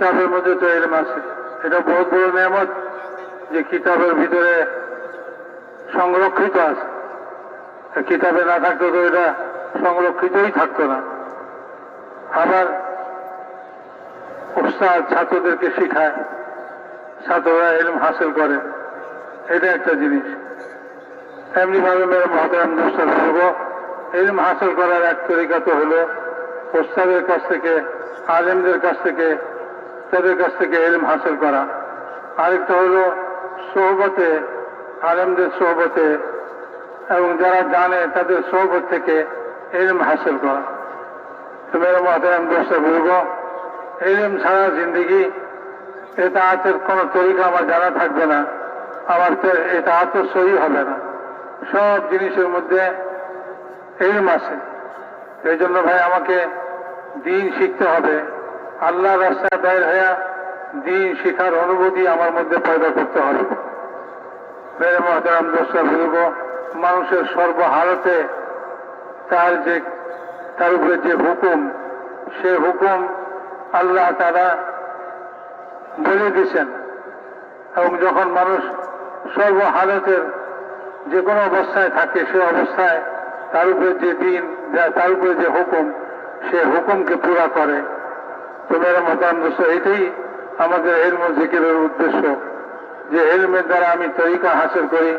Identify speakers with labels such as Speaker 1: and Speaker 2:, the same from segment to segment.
Speaker 1: কিতাবের মধ্যে তো ইলম আছে। এটা বহুত বড় নিয়ামত যে কিতাবের ভিতরে সংরক্ষিত আছে। কিতাবে না থাকতো তো এটা সংরক্ষিতই থাকতো না। আবার উস্তাদ ছাত্রদেরকে শিখায়, ছাত্ররা ইলম হাসিল করে, এটা একটা জিনিস। এমনি ভাবে মেরে মহতারাম দোস্ত বলব, ইলম হাসিল করার এক তরিকা তো হলো উস্তাদের কাছ থেকে, আলেমদের কাছ থেকে, তাদের কাছ থেকে ইলম হাসিল করা। আরেকটা হলো সোহবতে, আলেমদের সোহবতে এবং যারা জানে তাদের সোহবত থেকে ইলম হাসিল করা। তো মেরে মহতারাম দোস্ত বলব, ইলম ছাড়া জিন্দগি এতাআতের কোনো তরিকা আমার জানা থাকবে না, আমার এতাআত সহি হবে না। সব জিনিসের মধ্যে ইলম আছে। এই জন্য ভাই আমাকে দিন শিখতে হবে। আল্লাহর রাস্তায় বের হয়ে দিন শিখার অনুভূতি আমার মধ্যে পয়দা করতে হবে। মেরে মহতারাম দোস্ত বলব, মানুষের সর্বহালতে তার উপরে যে হুকুম, সে হুকুম আল্লাহ তারা বলে দিয়েছেন। এবং যখন মানুষ সর্বহালতের যে কোনো অবস্থায় থাকে, সে অবস্থায় তার উপরে যে দিন, তার উপরে যে হুকুম, সে হুকুমকে পুরা করে। তো মেরা মহতারাম দোস্ত, এটাই আমাদের ইলম ও জিকিরের উদ্দেশ্য, যে ইলমের দ্বারা আমি তরিকা হাসিল করি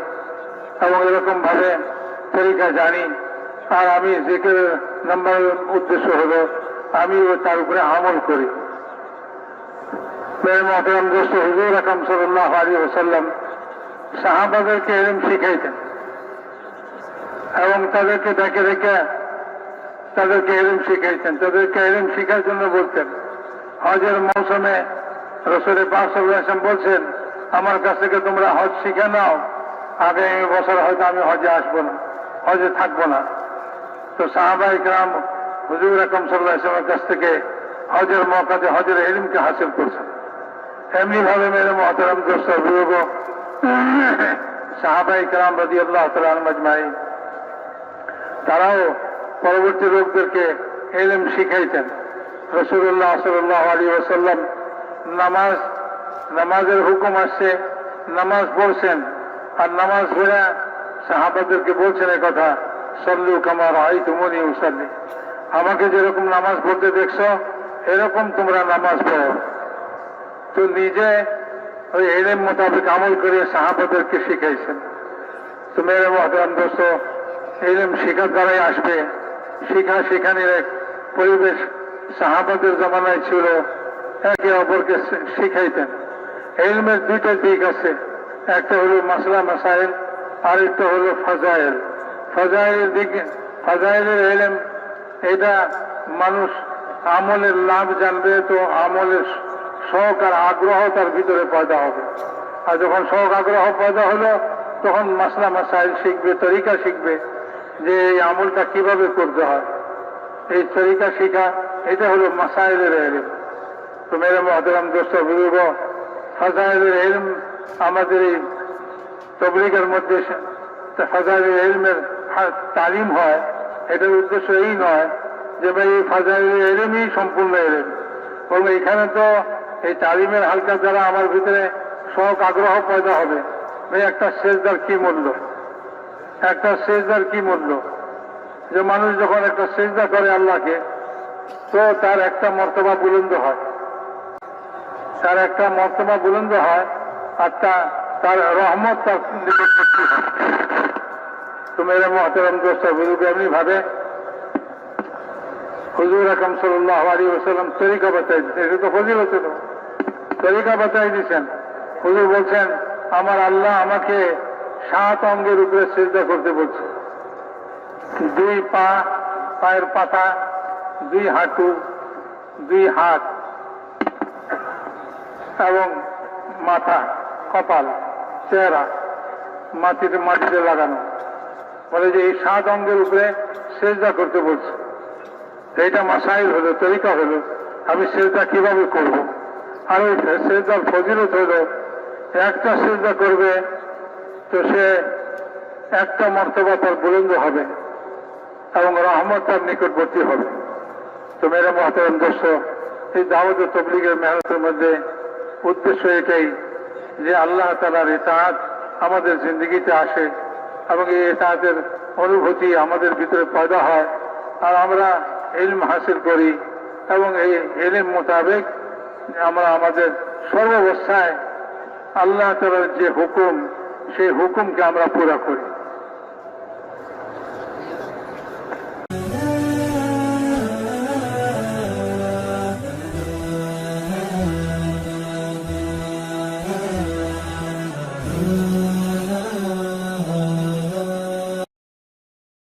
Speaker 1: এবং এরকম ভাবে তরিকা জানি। আর আমি জিকিরের নাম্বার উদ্দেশ্য হলো আমিও তার উপরে আমল করি। মেরে মহতারাম দোস্ত, হুজুর আকরাম সাল্লাল্লাহু আলাইহি ওয়াসাল্লাম সাহাবাদেরকে ইলম শিখাইতেন এবং তাদেরকে ডেকে ডেকে তাদেরকে ইলম শিখাইতেন। তাদেরকে ইলম শিখার জন্য বলতেন। হজের মৌসুমে রাসূল পাক সাল্লাল্লাহু আলাইহি ওয়াসাল্লাম বলছেন, আমার কাছ থেকে তোমরা হজ শিখে নাও, আগামী বছর হয়তো আমি হজে আসবো না, হজে থাকবো না। তো সাহাবায়ে কেরাম হুজুর আকরাম সাল্লাল্লাহু আলাইহি ওয়াসাল্লামের কাছ থেকে হজের মওকাতে হজের ইলমকে হাসিল করছেন। এমনি ভাবে মেরে মহতারাম দোস্ত বুজুর্গ, সাহাবায়ে কেরাম রাদিয়াল্লাহু তাআলা আনহুম আজমাইন, তারাও পরবর্তী লোকদেরকে ইলম শিখাইতেন। রাসূলুল্লাহ সাল্লাল্লাহু আলাইহি ওয়াসাল্লাম নামাজের হুকুম আসছে, নামাজ পড়ছেন, আর নামাজ পড়ে সাহাবাদেরকে বলছেন একথা, সাল্লু কামা রাআইতুমুনি উসাল্লি, আমাকে যেরকম নামাজ পড়তে দেখছো এরকম তোমরা নামাজ পড়ো। তো নিজে ওই ইলম মোতাবেক আমল করে সাহাবাদেরকে শিখাইছেন। তো মেরে মহতারাম দোস্ত, ইলম শিখার দ্বারাই আসবে। শিখানির এক পরিবেশ সাহাবাদের জমানায় ছিল, একে অপরকে শিখাইতেন। ইলমের দুইটা দিক আছে, একটা হলো মাসলা মাসাইল, আরেকটা হলো ফাজাইল। ফাজাইলের দিকে, ফাজাইলের ইলম, এটা মানুষ আমলের লাভ জানবে, তো আমলের শখ আর আগ্রহ তার ভিতরে পয়দা হবে। আর যখন শখ আগ্রহ পয়দা হলো, তখন মাসলা মাসাইল শিখবে, তরিকা শিখবে, যে এই আমলটা কিভাবে করতে হয়। এই তরিকা শিখা, এটা হলো মাসাইলের ইলম। তো মেরে মহতারাম দোস্ত বুজুর্গ, ফাজাইলের ইলম আমাদের এই তাবলীগের মধ্যে ফাজাইলের ইলমের তালিম হয়। এটার উদ্দেশ্য এই নয় যে ভাই এই ফাজাইলের ইলমই সম্পূর্ণ ইলম, বরং এখানে তো এই তালিমের হালকা দ্বারা আমার ভিতরে শখ আগ্রহ পয়দা হবে। ভাই একটা সেজদার কি মূল্য, একটা সেজদার কি মূল্য, যে মানুষ যখন একটা সেজদা করে আল্লাহকে, তো তার একটা মর্তবা বুলন্দ হয়, তার একটা মর্তবা বুলন্দ হয়, আর তার রহমত তার নিকটবর্তী হয়। তো মেরে মহতারাম দোস্ত বুজুর্গ, এমনি ভাবে হুজুর আকরাম সাল্লাল্লাহু আলাইহি ওয়াসাল্লাম তরিকা বাতাই দিচ্ছেন। এটা তো ফজিলত হলো, তরিকা বাতাই দিচ্ছেন। হুজুর বলছেন, আমার আল্লাহ আমাকে 7 অঙ্গের উপরে সিজদা করতে বলছে। 2 পা, পায়ের পাতা, 2 হাঁটু, 2 হাত এবং মাথা, কপাল, চেহারা মাটিতে লাগানো। বলে যে এই 7 অঙ্গের উপরে সিজদা করতে বলছে। এইটা মাসাইল হলো, তরিকা হলো, আমি সিজদা কিভাবে করব। আর ওই সিজদার ফজিলত হলো, একটা সিজদা করবে তো সে একটা মর্তবা তার বুলন্দ হবে এবং রহমত তার নিকটবর্তী হবে। তো মেরে মহতারাম দোস্ত, এই দাওয়াত ও তাবলীগের মেহনতের মধ্যে উদ্দেশ্য এটাই যে আল্লাহ তাআলার ইতাআত আমাদের জিন্দগিতে আসে এবং এই ইতাআতের অনুভূতি আমাদের ভিতরে পয়দা হয় আর আমরা ইলম হাসিল করি এবং এই ইলম মোতাবেক আমরা আমাদের সর্বাবস্থায় আল্লাহ তাআলার যে হুকুম সেই হুকুমকে আমরা পুরা করি।